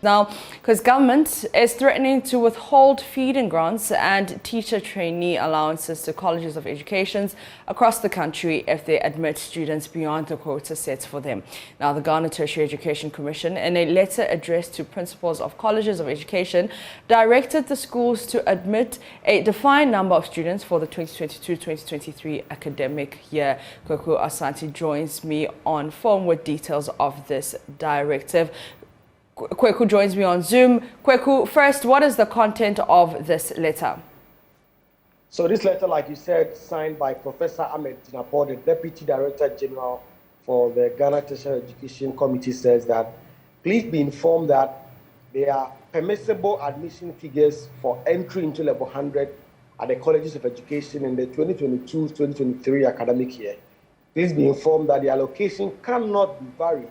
Now, because government is threatening to withhold feeding grants and teacher trainee allowances to colleges of education across the country if they admit students beyond the quota set for them. Now, the Ghana Tertiary Education Commission, in a letter addressed to principals of colleges of education, directed the schools to admit a defined number of students for the 2022-2023 academic year. Kweku Asante joins me on phone with details of this directive. Kweku joins me on Zoom. Kweku, first, what is the content of this letter? So this letter, like you said, signed by Professor Ahmed Dinapo, the Deputy Director General for the Ghana Tertiary Education Committee, says that please be informed that there are permissible admission figures for entry into level 100 at the colleges of education in the 2022-2023 academic year. Please be informed that the allocation cannot be varied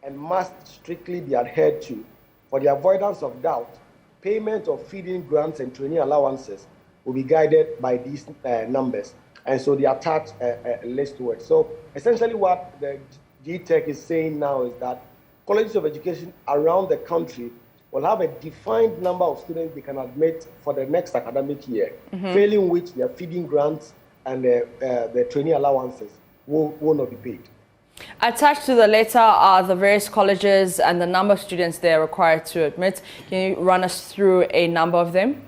and must strictly be adhered to. For the avoidance of doubt, payment of feeding grants and training allowances will be guided by these numbers. And so they attach a list to it. So essentially what the GTEC is saying now is that colleges of education around the country will have a defined number of students they can admit for the next academic year, failing which their feeding grants and the training allowances will not be paid. Attached to the letter are the various colleges and the number of students they are required to admit. Can you run us through a number of them?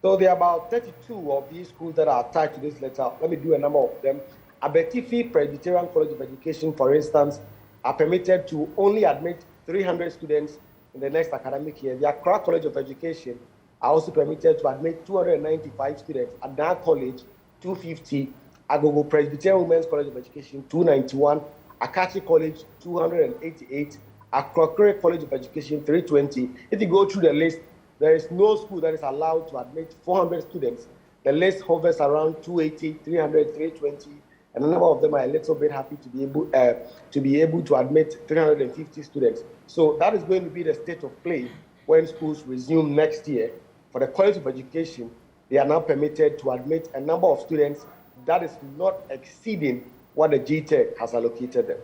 So there are about 32 of these schools that are attached to this letter. Let me do a number of them. Abetifi Presbyterian College of Education, for instance, are permitted to only admit 300 students in the next academic year. The Accra College of Education are also permitted to admit 295 students. At that college, 250. Agogo Presbyterian Women's College of Education, 291. Akachi College, 288. Akrokere College of Education, 320. If you go through the list, there is no school that is allowed to admit 400 students. The list hovers around 280, 300, 320, and a number of them are a little bit happy to be able to admit 350 students. So that is going to be the state of play when schools resume next year. For the College of Education, they are now permitted to admit a number of students that is not exceeding what the GTEC has allocated them.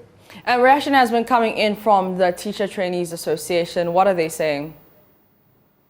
And reaction has been coming in from the Teacher Trainees Association. What are they saying?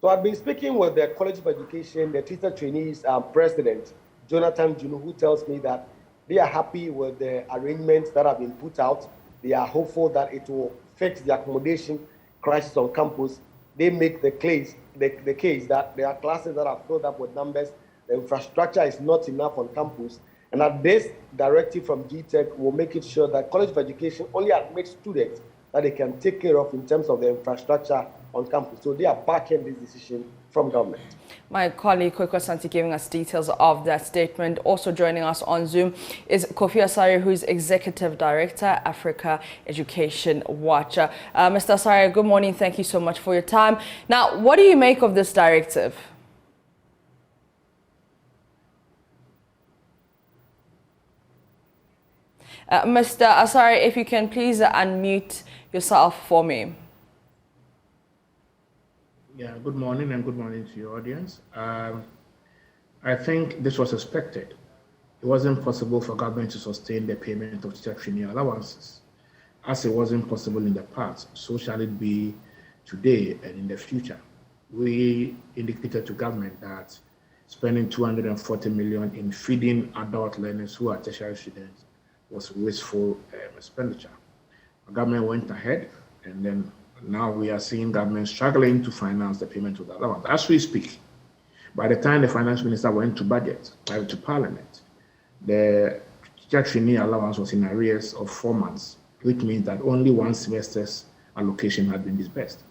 So I've been speaking with the College of Education, the Teacher Trainees President, Jonathan Junu, who tells me that they are happy with the arrangements that have been put out. They are hopeful that it will fix the accommodation crisis on campus. They make the case that there are classes that are filled up with numbers. The infrastructure is not enough on campus. And that this directive from GTEC will make it sure that College of Education only admits students that they can take care of in terms of the infrastructure on campus. So they are backing this decision from government. My colleague Kweku Asante giving us details of that statement. Also joining us on Zoom is Kofi Asare, who is Executive Director, Africa Education Watch. Mr. Asare, good morning. Thank you so much for your time. Now, what do you make of this directive? Mr. Asare, if you can please unmute yourself for me. Yeah, good morning and good morning to your audience. I think this was expected. It wasn't possible for government to sustain the payment of teacher training allowances. As it wasn't possible in the past, so shall it be today and in the future. We indicated to government that spending 240 million in feeding adult learners who are tertiary students was wasteful expenditure. The government went ahead, and then now we are seeing government struggling to finance the payment of the allowance. As we speak, by the time the finance minister went to to parliament, the teacher trainee allowance was in arrears of 4 months, which means that only one semester's allocation had been disbursed.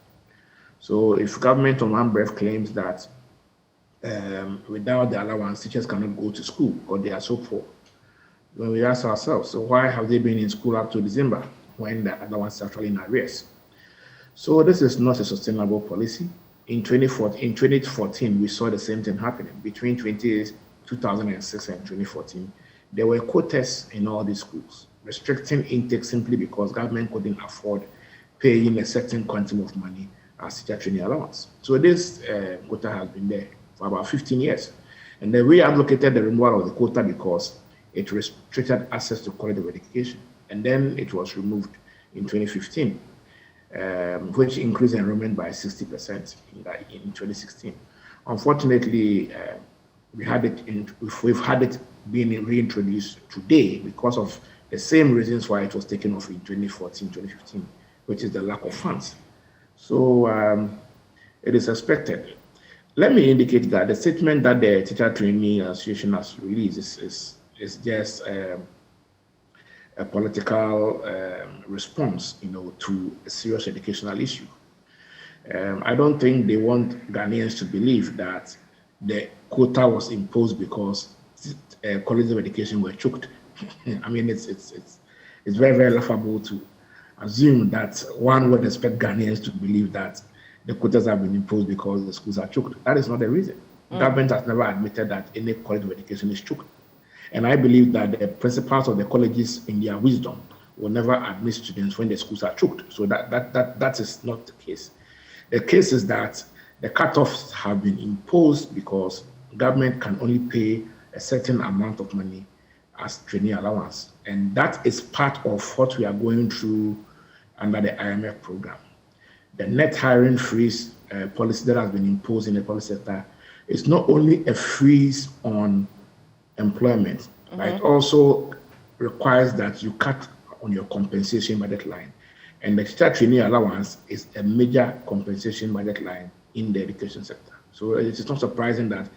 So if government on one breath claims that without the allowance, teachers cannot go to school because they are so poor, when we ask ourselves, so why have they been in school up to December when the allowance is actually in arrears? So this is not a sustainable policy. In 2014, we saw the same thing happening. Between 2006 and 2014, there were quotas in all these schools, restricting intake simply because government couldn't afford paying a certain quantum of money as teacher training allowance. So this quota has been there for about 15 years. And then we advocated the removal of the quota because it restricted access to quality of education. And then it was removed in 2015. which increased enrollment by 60% in 2016. Unfortunately, we've had it being reintroduced today because of the same reasons why it was taken off in 2014, 2015, which is the lack of funds. So it is expected. Let me indicate that the statement that the Teacher Trainee Association has released is just a political response, to a serious educational issue. I don't think they want Ghanaians to believe that the quota was imposed because colleges of education were choked. I mean, it's very, very laughable to assume that one would expect Ghanaians to believe that the quotas have been imposed because the schools are choked. That is not the reason. Government has never admitted that any college of education is choked. And I believe that the principals of the colleges, in their wisdom, will never admit students when the schools are choked. So that is not the case. The case is that the cutoffs have been imposed because government can only pay a certain amount of money as trainee allowance. And that is part of what we are going through under the IMF program. The net hiring freeze policy that has been imposed in the public sector is not only a freeze on employment, but it also requires that you cut on your compensation budget line. And the teacher trainee allowance is a major compensation budget line in the education sector. So it is not surprising that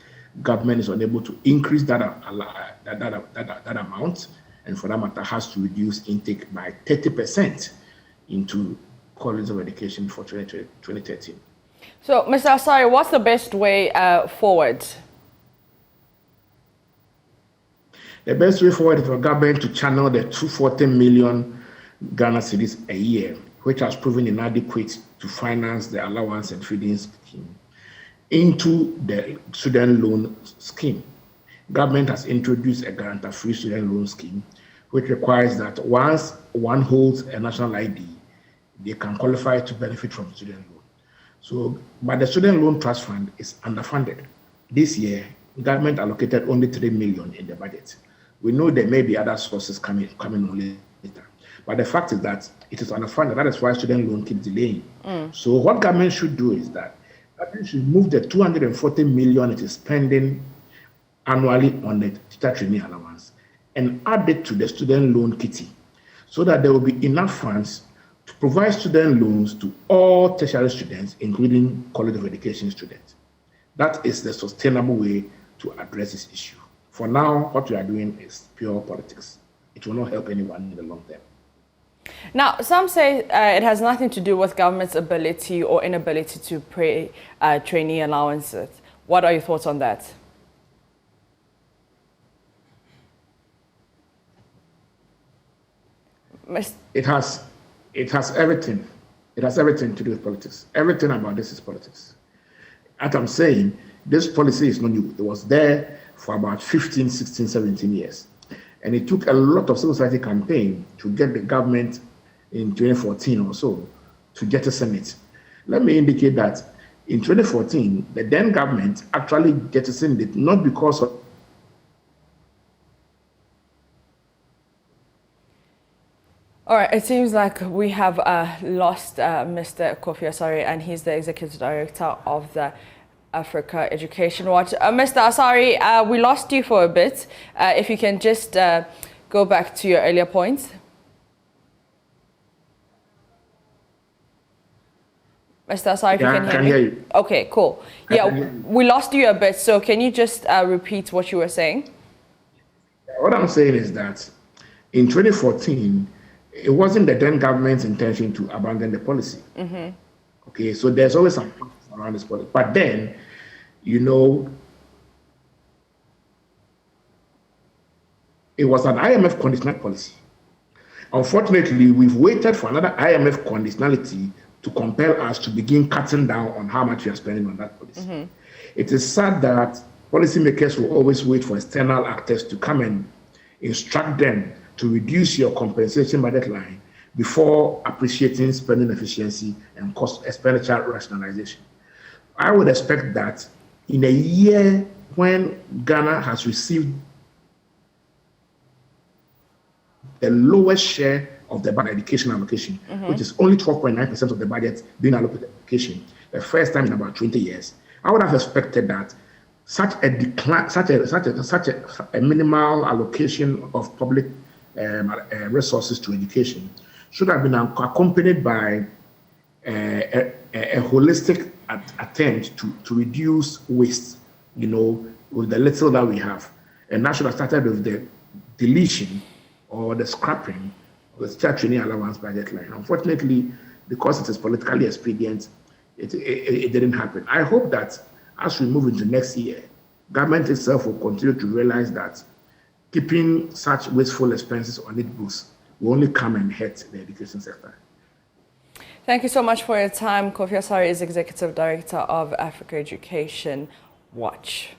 government is unable to increase that amount, and for that matter has to reduce intake by 30% into colleges of education for 2013. So, Mr. Asare, what's the best way forward? The best way forward is for government to channel the 240 million Ghana cedis a year, which has proven inadequate to finance the allowance and feeding scheme, into the student loan scheme. Government has introduced a guarantee-free student loan scheme, which requires that once one holds a national ID, they can qualify to benefit from student loan. So, but the student loan trust fund is underfunded. This year, government allocated only 3 million in the budget. We know there may be other sources coming on later. But the fact is that it is underfunded. That is why student loan keeps delaying. So what government should do is that government should move the 240 million it is spending annually on the teacher trainee allowance and add it to the student loan kitty so that there will be enough funds to provide student loans to all tertiary students, including college of education students. That is the sustainable way to address this issue. For now, what we are doing is pure politics. It will not help anyone in the long term. Now, some say it has nothing to do with government's ability or inability to pay trainee allowances. What are your thoughts on that? It has everything. It has everything to do with politics. Everything about this is politics. As I'm saying, this policy is not new. It was there for about 15, 16, 17 years. And it took a lot of civil society campaign to get the government in 2014 or so to jettison it. Let me indicate that in 2014, the then government actually jettisoned it, not because of All right, it seems like we have lost Mr. Kofi Asare, and he's the Executive Director of the Africa Education Watch. Mr. Asare, we lost you for a bit. If you can just go back to your earlier points. Mr. Asare, if you can hear me. Okay, cool. Yeah, we lost you a bit, so can you just repeat what you were saying? What I'm saying is that in 2014, it wasn't the then government's intention to abandon the policy. Okay, so there's always some around this policy. But then, it was an IMF conditional policy. Unfortunately, we've waited for another IMF conditionality to compel us to begin cutting down on how much we are spending on that policy. It is sad that policymakers will always wait for external actors to come and instruct them to reduce your compensation budget line before appreciating spending efficiency and cost expenditure rationalization. I would expect that in a year when Ghana has received the lowest share of the education allocation, which is only 12.9% of the budget being allocated to education, the first time in about 20 years. I would have expected that such a decline, such a minimal allocation of public resources to education should have been accompanied by a holistic attempt to reduce waste, with the little that we have. And that should have started with the deletion or the scrapping of the teacher training allowance budget line. Unfortunately, because it is politically expedient, it didn't happen. I hope that as we move into next year, government itself will continue to realize that keeping such wasteful expenses on its books will only come and hurt the education sector. Thank you so much for your time. Kofi Asare is Executive Director of Africa Education Watch.